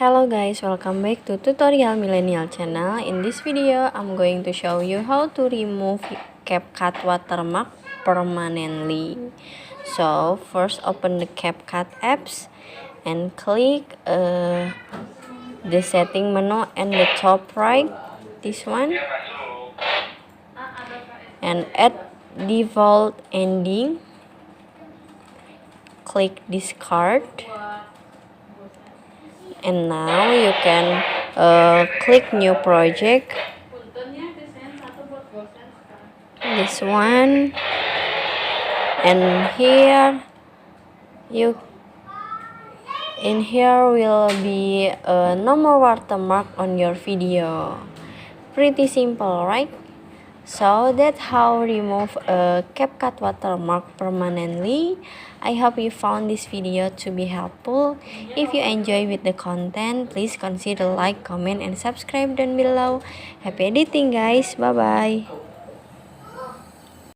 Hello guys, welcome back to tutorial millennial channel. In this video I'm going to show you how to remove CapCut watermark permanently. So first open the CapCut apps and click the setting menu and the top right, this one, and add default ending. Click discard. And now you can click new project, this one, and here will be no more watermark on your video. Pretty simple, right? So that's how remove a CapCut watermark permanently. I hope you found this video to be helpful. If you enjoy with the content, please consider like, comment, and subscribe down below. Happy editing guys, bye bye.